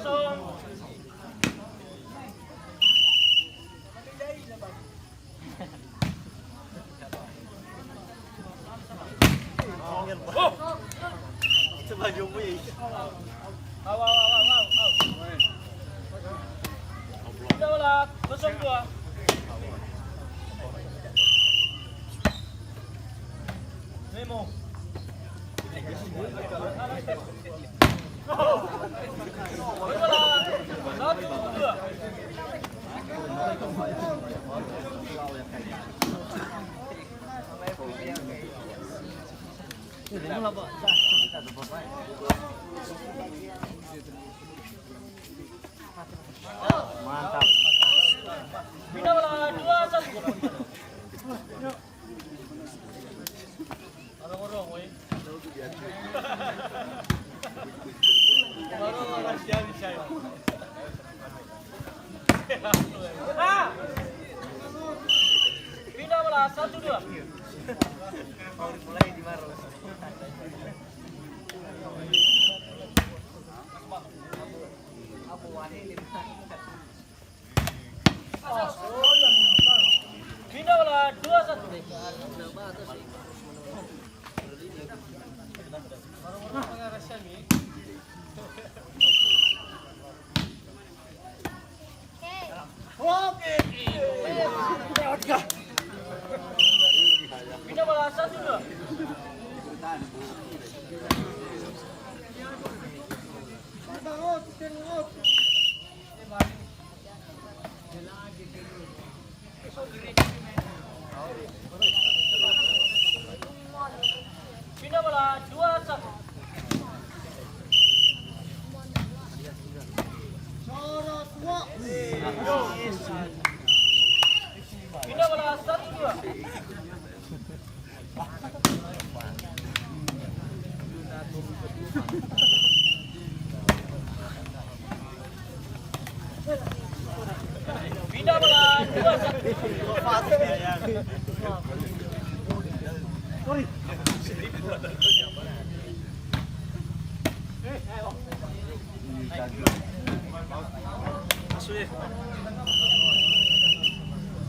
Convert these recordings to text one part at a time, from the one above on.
kosong. Coba jumpai. Aw. Pindah bola 02. Memo. Bola 1-2. Mantap. Pindah bola 2-1. Orang-orang, woi. Orang-orang siapa? Pindah bola 1-2. Mau dimulai di Maros. Pindah bola 2-1. Pindah bola 1-2. Pindah bola 2-1. Pindah bola 1-2. Pindah bola 2-1.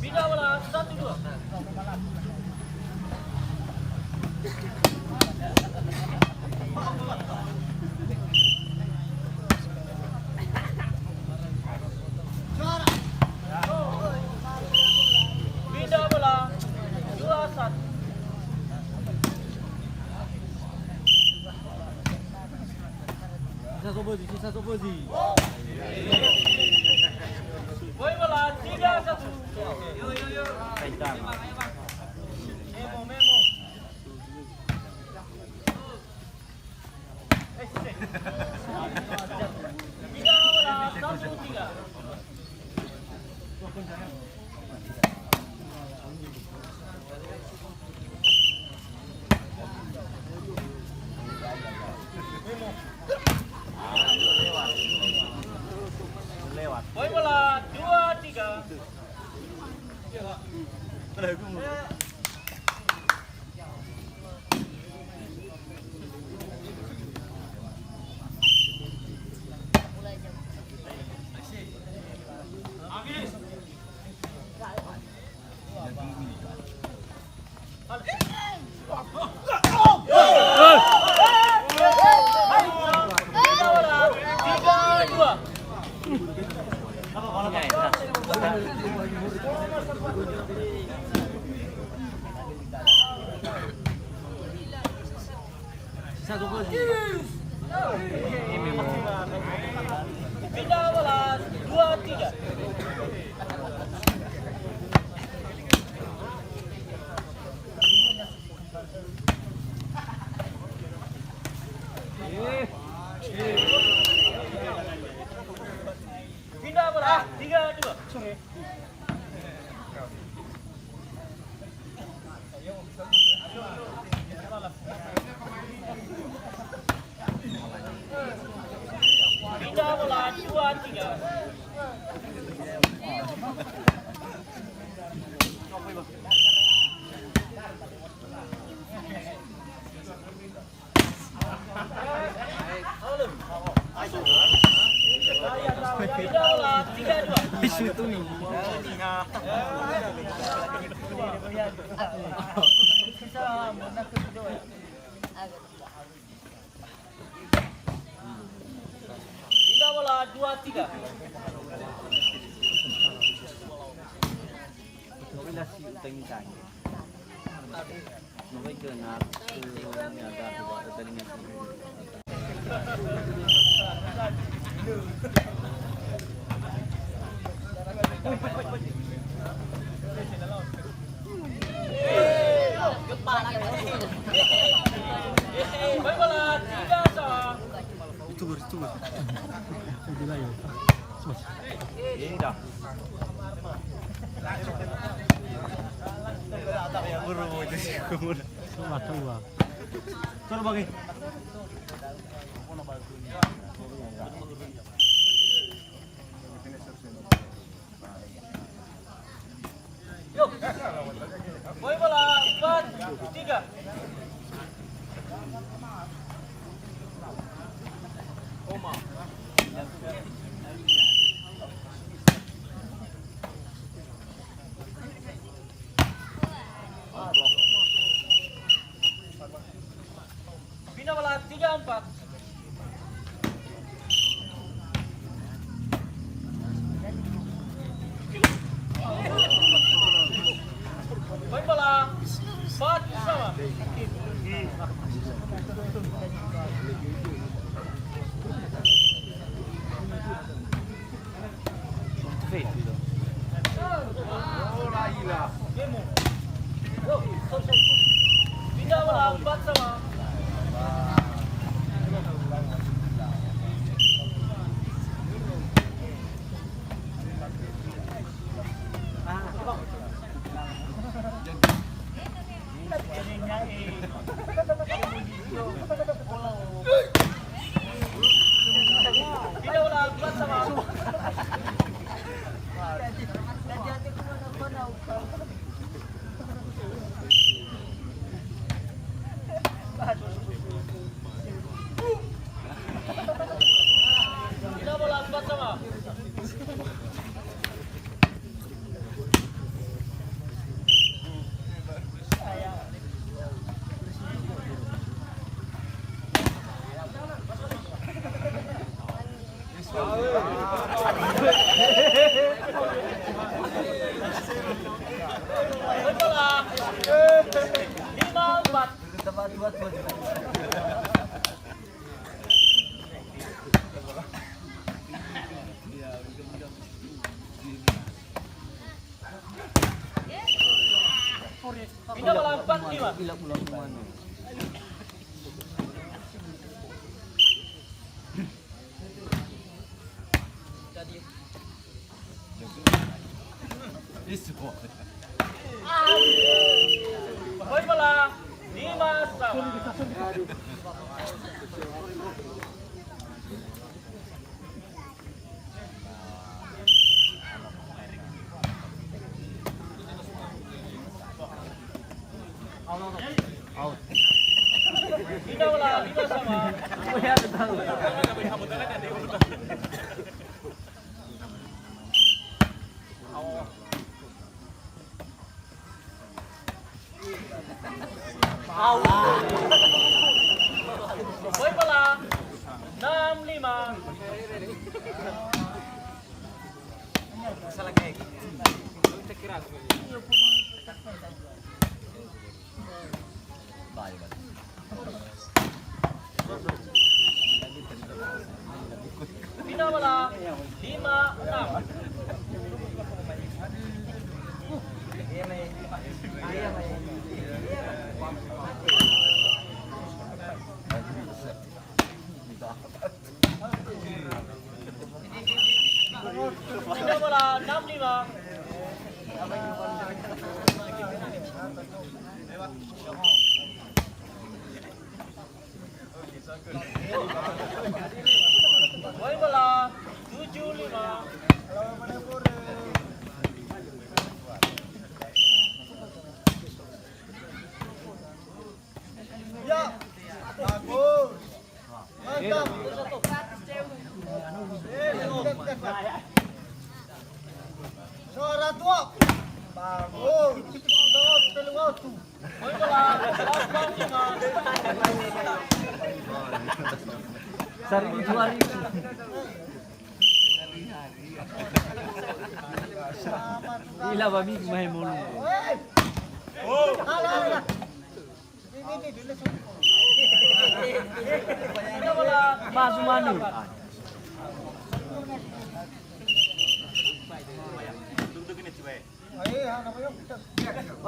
Pindah bola 1-2. Pindah bola 2-1. Sisa Sobozi. Boy bola 3-1. Kencang. Memo. Pindah bola 1-3. Lewat. Boy bola 2-3. Sisa Sobozi. Pindah bola 2-3. Pindah bola 3-2. Pindah bola 2-3. nah. Tinggal bola 2-3. Wala si utang tanya. Mungkin kena niaga buat tadinya. Baik bola 3-1. Itu ber. Gila ya. Ini dah. Ada yang buru itu sih kumur. Cuma tua. Coba bagi. Yuk. Baik bola 4-3. Bina bola 3-4. Baik bola 4-sama. Fit gitu. Demo. Yuk, bina bola 4-sama. Bina bola 4-sama. Bina bola 4-sama. Baik bola 5-4. Bina bola 4-5. Bila pulang mana? Baik bola 5-sama. Out. Bina bola 5-sama. Ya tahu. Baik bola 6-5. Salah kayak. Kira. Baik. Bina bola 5-6. Bina bola 6-5. Baik bola 7-5. Sehari 2.000. Gila babi kumain mulu. Pina bola. Masuk mana?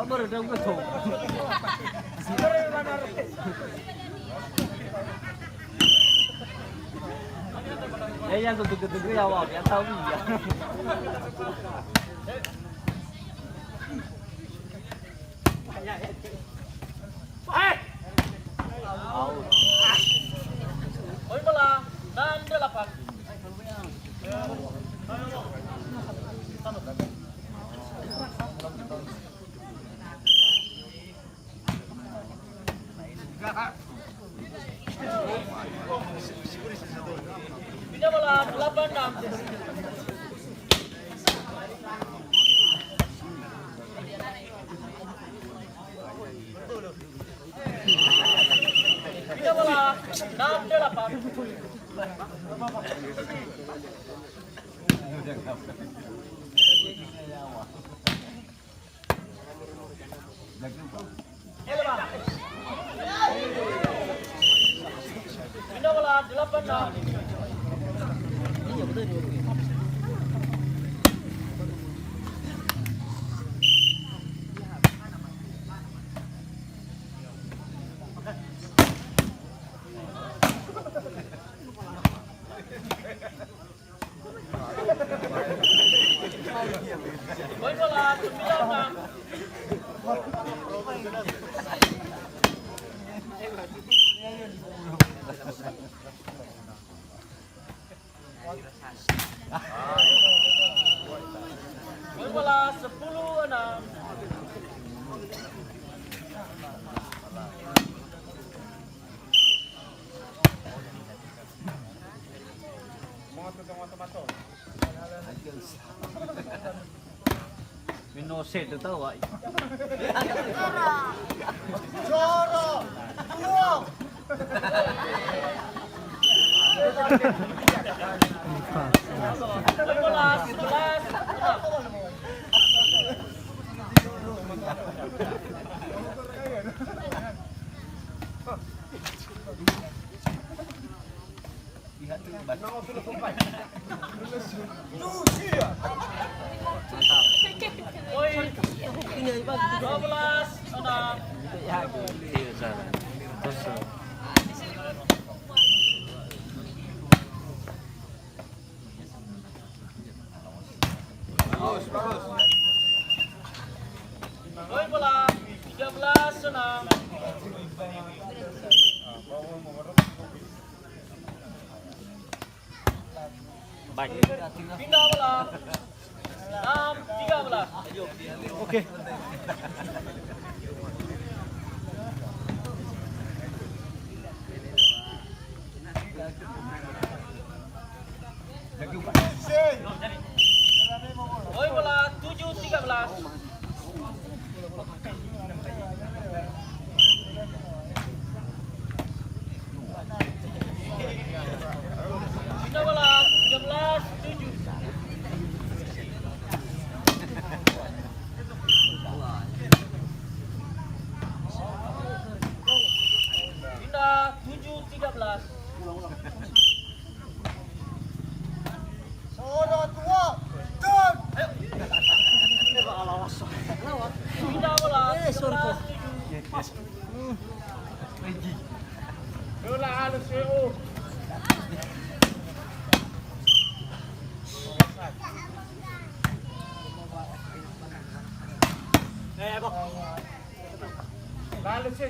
Baru dah gua tahu. Yang tunggu ya awak yang tahu ya. Poin bola 6-8. Pina bola 8-6. Pina bola 6-8. Pina bola 8-6. Poin bola 9-6. Poin bola 10-6. Minum set tu tahu ai. Poin bola 11-6. Poin 12-6. Ya, gitu sana. Terus. Poin bola 13-6. Baik. Pindah bola 6-13. Oke. Poin bola 7-13. Pindah bola 13-7. Pindah 7-13. Pindah bola 11-7. Lalu sih,